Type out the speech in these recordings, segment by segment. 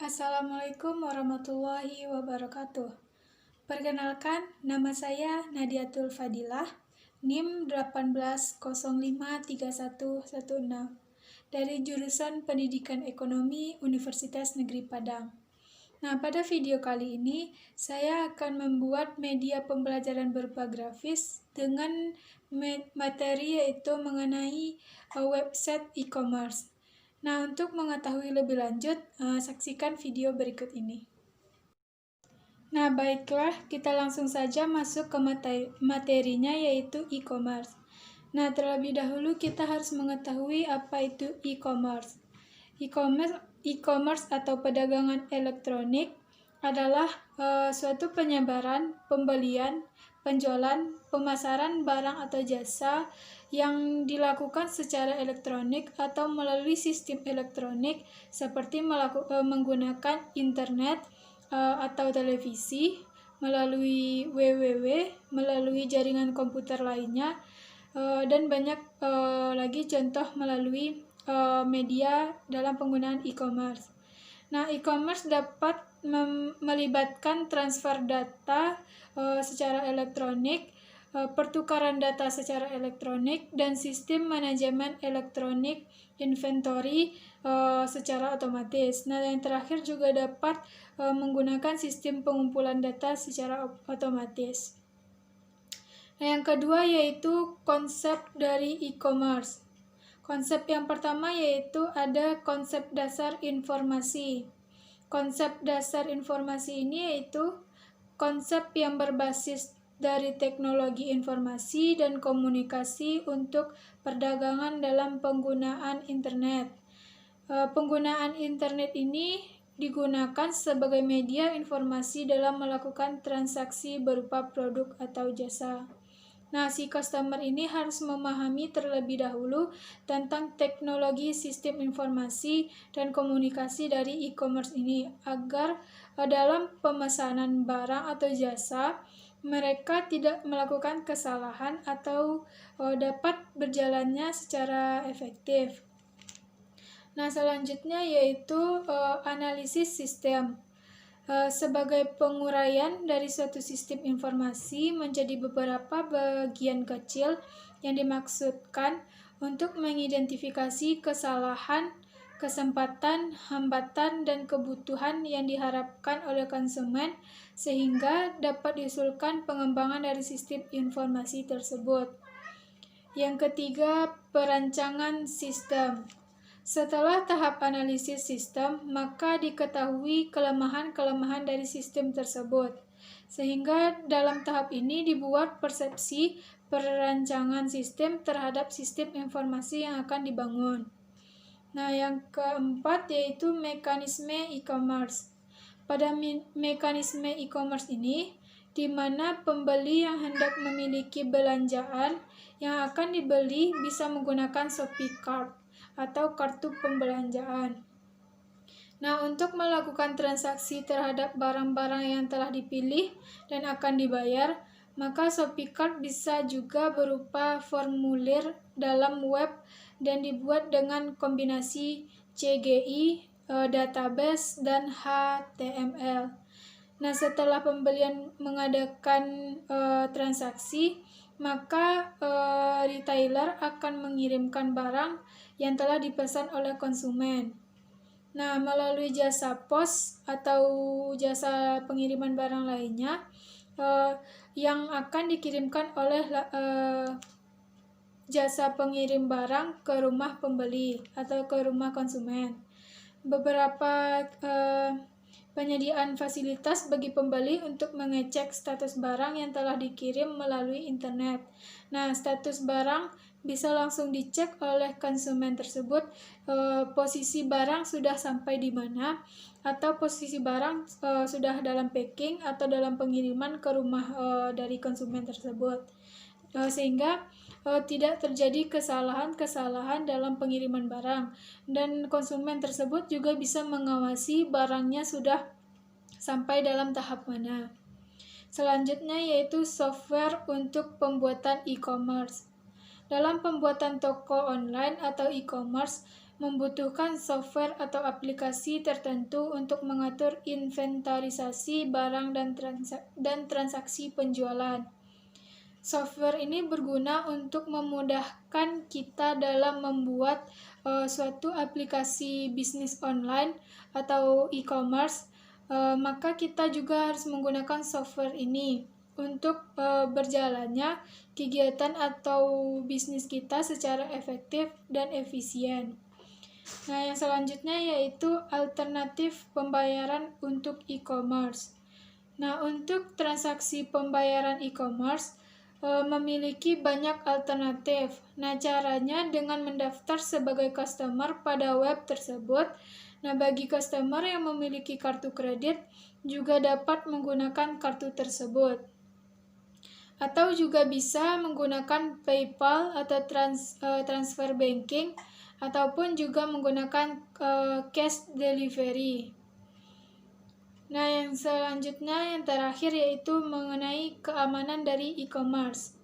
Assalamualaikum warahmatullahi wabarakatuh. Perkenalkan, nama saya Nadiatul Fadilah, NIM 18053116 dari jurusan Pendidikan Ekonomi Universitas Negeri Padang. Nah, pada video kali ini saya akan membuat media pembelajaran berupa grafis dengan materi yaitu mengenai website e-commerce. Nah, untuk mengetahui lebih lanjut, saksikan video berikut ini. Nah, baiklah, kita langsung saja masuk ke materinya yaitu e-commerce. Nah, terlebih dahulu kita harus mengetahui apa itu e-commerce. E-commerce atau perdagangan elektronik adalah suatu penyebaran, pembelian, penjualan, pemasaran barang atau jasa yang dilakukan secara elektronik atau melalui sistem elektronik seperti menggunakan internet atau televisi, melalui www, melalui jaringan komputer lainnya, dan banyak lagi contoh melalui media dalam penggunaan e-commerce. Nah, e-commerce dapat melibatkan transfer data secara elektronik, pertukaran data secara elektronik, dan sistem manajemen elektronik inventory secara otomatis. Nah, yang terakhir juga dapat menggunakan sistem pengumpulan data secara otomatis. Nah, yang kedua yaitu konsep dari e-commerce. Konsep yang pertama yaitu ada konsep dasar informasi. Konsep dasar informasi ini yaitu konsep yang berbasis dari teknologi informasi dan komunikasi untuk perdagangan dalam penggunaan internet. Penggunaan internet ini digunakan sebagai media informasi dalam melakukan transaksi berupa produk atau jasa. Nah, si customer ini harus memahami terlebih dahulu tentang teknologi sistem informasi dan komunikasi dari e-commerce ini agar dalam pemesanan barang atau jasa mereka tidak melakukan kesalahan atau dapat berjalannya secara efektif. Nah, selanjutnya yaitu analisis sistem. Sebagai penguraian dari suatu sistem informasi menjadi beberapa bagian kecil yang dimaksudkan untuk mengidentifikasi kesalahan, kesempatan, hambatan, dan kebutuhan yang diharapkan oleh konsumen sehingga dapat diusulkan pengembangan dari sistem informasi tersebut. Yang ketiga, perancangan sistem. Setelah tahap analisis sistem, maka diketahui kelemahan-kelemahan dari sistem tersebut. Sehingga dalam tahap ini dibuat persepsi perancangan sistem terhadap sistem informasi yang akan dibangun. Nah, yang keempat yaitu mekanisme e-commerce. Pada mekanisme e-commerce ini, di mana pembeli yang hendak memiliki belanjaan yang akan dibeli bisa menggunakan Shopee Card atau kartu pembelanjaan. Nah, untuk melakukan transaksi terhadap barang-barang yang telah dipilih dan akan dibayar, maka Shopee Card bisa juga berupa formulir dalam web dan dibuat dengan kombinasi CGI, database, dan HTML. Nah, setelah pembelian mengadakan transaksi, maka retailer akan mengirimkan barang yang telah dipesan oleh konsumen. Nah, melalui jasa pos atau jasa pengiriman barang lainnya yang akan dikirimkan oleh jasa pengirim barang ke rumah pembeli atau ke rumah konsumen. Beberapa penyediaan fasilitas bagi pembeli untuk mengecek status barang yang telah dikirim melalui internet. Nah, status barang bisa langsung dicek oleh konsumen tersebut, posisi barang sudah sampai di mana, atau posisi barang sudah dalam packing atau dalam pengiriman ke rumah dari konsumen tersebut, sehingga tidak terjadi kesalahan-kesalahan dalam pengiriman barang, dan konsumen tersebut juga bisa mengawasi barangnya sudah sampai dalam tahap mana. Selanjutnya yaitu software untuk pembuatan e-commerce. Dalam pembuatan toko online atau e-commerce, membutuhkan software atau aplikasi tertentu untuk mengatur inventarisasi barang dan transaksi penjualan. Software ini berguna untuk memudahkan kita dalam membuat suatu aplikasi bisnis online atau e-commerce. Maka kita juga harus menggunakan software ini untuk berjalannya kegiatan atau bisnis kita secara efektif dan efisien. Nah, yang selanjutnya yaitu alternatif pembayaran untuk e-commerce. Nah, untuk transaksi pembayaran e-commerce memiliki banyak alternatif. Nah, caranya dengan mendaftar sebagai customer pada web tersebut. Nah, bagi customer yang memiliki kartu kredit juga dapat menggunakan kartu tersebut. Atau juga bisa menggunakan PayPal atau transfer banking ataupun juga menggunakan cash delivery. Nah, yang selanjutnya, yang terakhir yaitu mengenai keamanan dari e-commerce.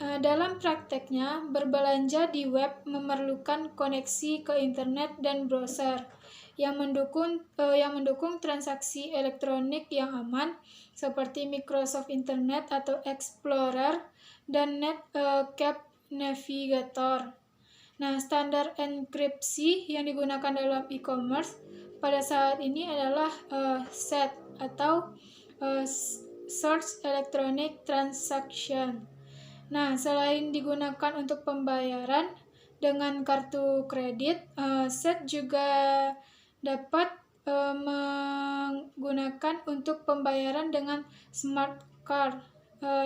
Dalam prakteknya, berbelanja di web memerlukan koneksi ke internet dan browser yang mendukung transaksi elektronik yang aman seperti Microsoft Internet atau Explorer dan Netscape Navigator. Nah, standar enkripsi yang digunakan dalam e-commerce pada saat ini adalah SET atau Search Electronic Transaction. Nah, selain digunakan untuk pembayaran dengan kartu kredit, SET juga dapat menggunakan untuk pembayaran dengan smart card.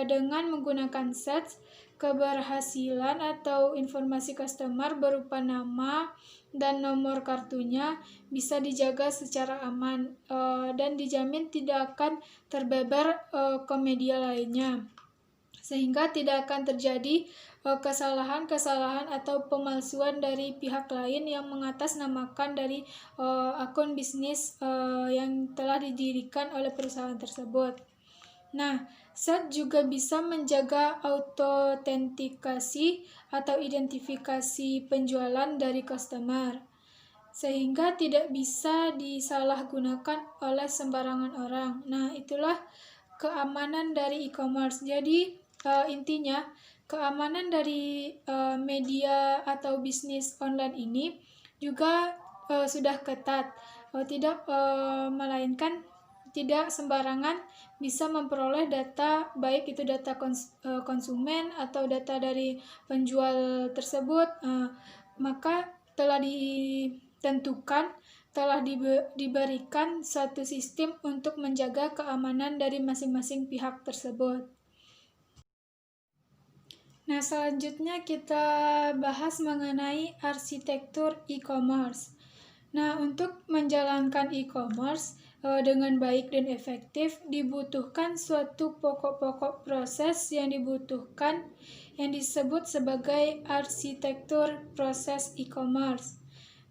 Dengan menggunakan SET, keberhasilan atau informasi customer berupa nama dan nomor kartunya bisa dijaga secara aman dan dijamin tidak akan terbeber ke media lainnya, sehingga tidak akan terjadi kesalahan-kesalahan atau pemalsuan dari pihak lain yang mengatasnamakan dari akun bisnis yang telah didirikan oleh perusahaan tersebut. Nah, SET juga bisa menjaga autentikasi atau identifikasi penjualan dari customer, sehingga tidak bisa disalahgunakan oleh sembarangan orang. Nah, itulah keamanan dari e-commerce. Jadi, intinya, keamanan dari media atau bisnis online ini juga sudah ketat, melainkan tidak sembarangan bisa memperoleh data, baik itu data konsumen atau data dari penjual tersebut, maka telah diberikan suatu sistem untuk menjaga keamanan dari masing-masing pihak tersebut. Nah, selanjutnya kita bahas mengenai arsitektur e-commerce. Nah, untuk menjalankan e-commerce dengan baik dan efektif, dibutuhkan suatu pokok-pokok proses yang disebut sebagai arsitektur proses e-commerce.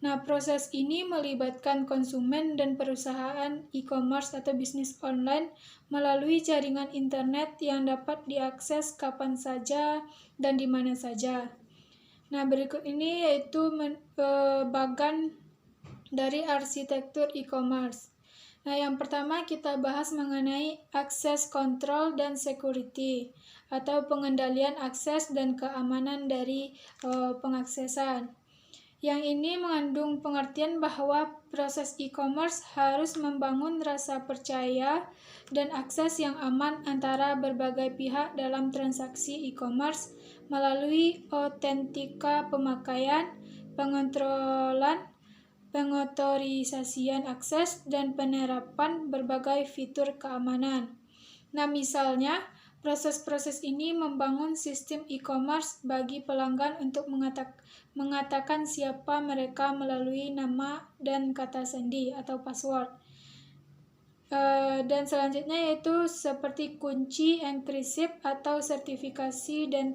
Nah, proses ini melibatkan konsumen dan perusahaan e-commerce atau bisnis online melalui jaringan internet yang dapat diakses kapan saja dan di mana saja. Nah, berikut ini yaitu bagan dari arsitektur e-commerce. Nah, yang pertama kita bahas mengenai akses kontrol dan security atau pengendalian akses dan keamanan dari pengaksesan. Yang ini mengandung pengertian bahwa proses e-commerce harus membangun rasa percaya dan akses yang aman antara berbagai pihak dalam transaksi e-commerce melalui autentika pemakaian, pengontrolan, pengotorisasian akses, dan penerapan berbagai fitur keamanan. Nah, misalnya, proses-proses ini membangun sistem e-commerce bagi pelanggan untuk mengatakan siapa mereka melalui nama dan kata sandi atau password. Dan selanjutnya yaitu seperti kunci, enkripsi atau sertifikasi dan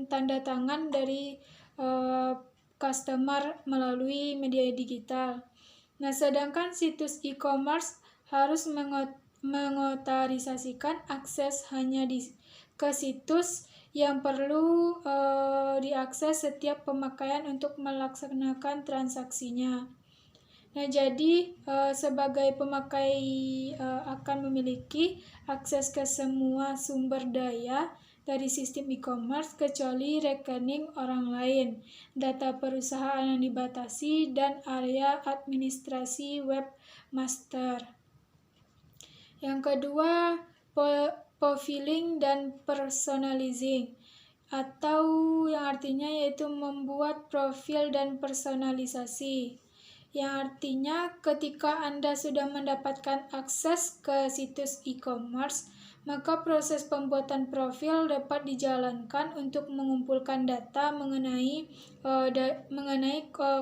tanda tangan dari customer melalui media digital. Nah, sedangkan situs e-commerce harus mengotorisasikan akses hanya ke situs yang perlu diakses setiap pemakaian untuk melaksanakan transaksinya. Nah, jadi sebagai pemakai akan memiliki akses ke semua sumber daya dari sistem e-commerce kecuali rekening orang lain, data perusahaan yang dibatasi, dan area administrasi webmaster. Yang kedua, profiling dan personalizing, atau yang artinya yaitu membuat profil dan personalisasi. Yang artinya ketika Anda sudah mendapatkan akses ke situs e-commerce, maka proses pembuatan profil dapat dijalankan untuk mengumpulkan data mengenai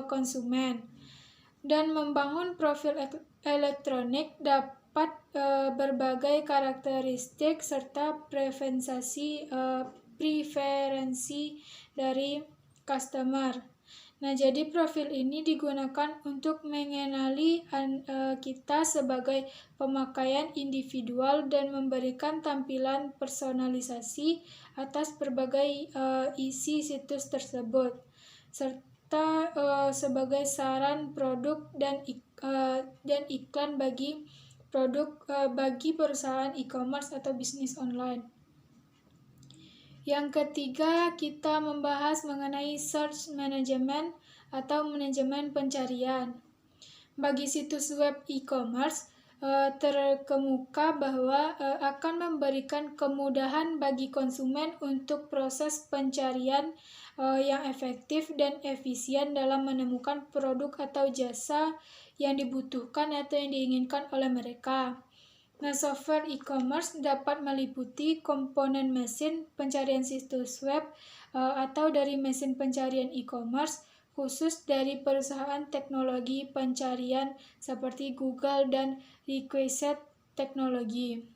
konsumen. Dan membangun profil elektronik dapat berbagai karakteristik serta preferensi dari customer. Nah, jadi profil ini digunakan untuk mengenali kita sebagai pemakaian individual dan memberikan tampilan personalisasi atas berbagai isi situs tersebut, serta sebagai saran produk dan iklan bagi perusahaan e-commerce atau bisnis online. Yang ketiga, kita membahas mengenai search management atau manajemen pencarian. Bagi situs web e-commerce, terkemuka bahwa akan memberikan kemudahan bagi konsumen untuk proses pencarian yang efektif dan efisien dalam menemukan produk atau jasa yang dibutuhkan atau yang diinginkan oleh mereka. Nah, software e-commerce dapat meliputi komponen mesin pencarian situs web atau dari mesin pencarian e-commerce khusus dari perusahaan teknologi pencarian seperti Google dan Request Technology.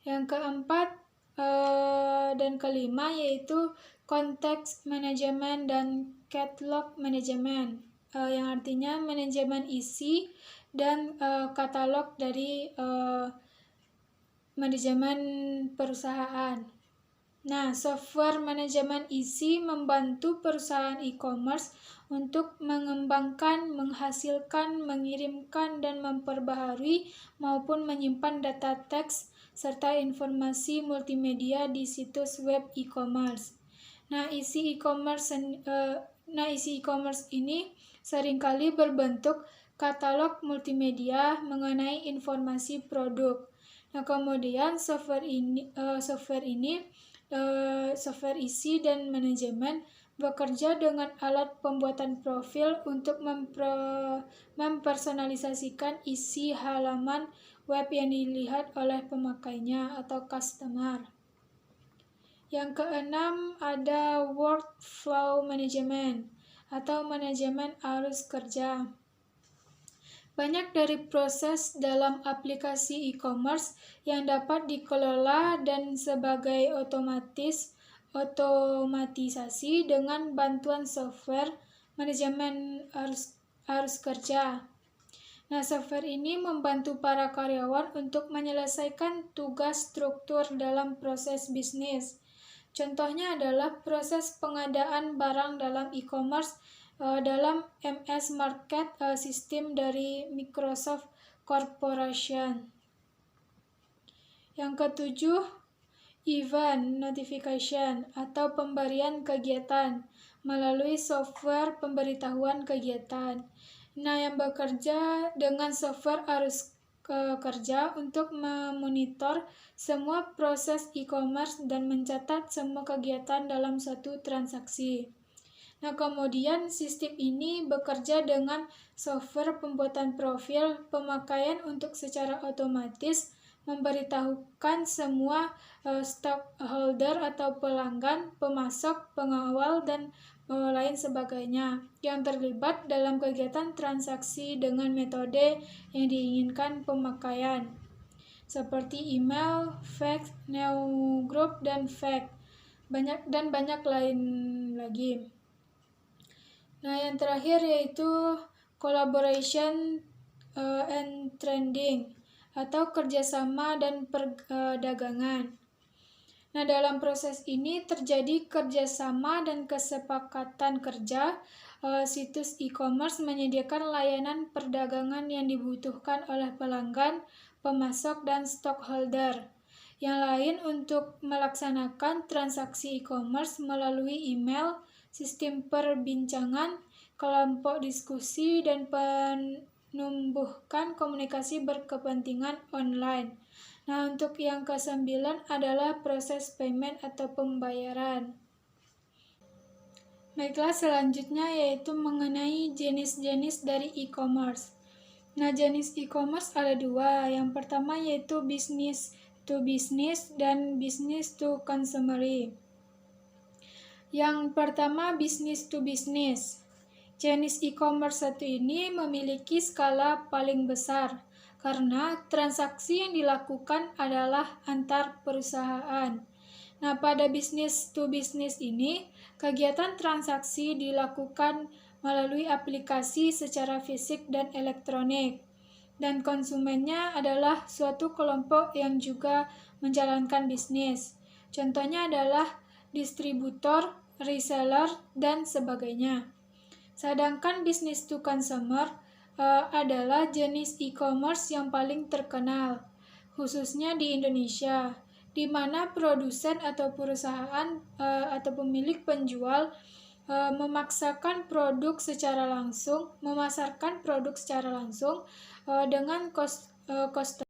Yang keempat dan kelima yaitu Context Management dan Catalog Management, yang artinya manajemen isi dan katalog dari manajemen perusahaan. Nah, software manajemen isi membantu perusahaan e-commerce untuk mengembangkan, menghasilkan, mengirimkan, dan memperbaharui maupun menyimpan data teks serta informasi multimedia di situs web e-commerce. Nah, isi e-commerce ini seringkali berbentuk katalog multimedia mengenai informasi produk. Nah, kemudian software isi dan manajemen bekerja dengan alat pembuatan profil untuk mempersonalisasikan isi halaman web yang dilihat oleh pemakainya atau customer. Yang keenam ada workflow management atau manajemen arus kerja. Banyak dari proses dalam aplikasi e-commerce yang dapat dikelola dan sebagai otomatisasi dengan bantuan software manajemen arus kerja. Nah, software ini membantu para karyawan untuk menyelesaikan tugas struktur dalam proses bisnis. Contohnya adalah proses pengadaan barang dalam e-commerce dalam MS Market System dari Microsoft Corporation. Yang ketujuh, event notification atau pemberian kegiatan melalui software pemberitahuan kegiatan. Nah, yang bekerja dengan software arus kerja untuk memonitor semua proses e-commerce dan mencatat semua kegiatan dalam satu transaksi. Nah, kemudian sistem ini bekerja dengan software pembuatan profil pemakaian untuk secara otomatis memberitahukan semua stockholder atau pelanggan, pemasok, pengawal, dan lain sebagainya yang terlibat dalam kegiatan transaksi dengan metode yang diinginkan pemakaian, seperti email, fax, newsgroup, dan fax, banyak lain lagi. Nah, yang terakhir yaitu collaboration and trading atau kerjasama dan perdagangan. Nah, dalam proses ini terjadi kerjasama dan kesepakatan kerja. Situs e-commerce menyediakan layanan perdagangan yang dibutuhkan oleh pelanggan, pemasok, dan stockholder. Yang lain untuk melaksanakan transaksi e-commerce melalui email, sistem perbincangan, kelompok diskusi, dan menumbuhkan komunikasi berkepentingan online. Nah, untuk yang ke-9 adalah proses payment atau pembayaran. Baiklah, selanjutnya yaitu mengenai jenis-jenis dari e-commerce. Nah, jenis e-commerce ada dua. Yang pertama yaitu business to business dan business to consumer. Yang pertama business to business. Jenis e-commerce satu ini memiliki skala paling besar karena transaksi yang dilakukan adalah antar perusahaan. Nah, pada business to business ini, kegiatan transaksi dilakukan melalui aplikasi secara fisik dan elektronik. Dan konsumennya adalah suatu kelompok yang juga menjalankan bisnis. Contohnya adalah distributor, reseller, dan sebagainya. Sedangkan business to consumer adalah jenis e-commerce yang paling terkenal, khususnya di Indonesia, di mana produsen atau perusahaan atau pemilik penjual memasarkan produk secara langsung dengan cost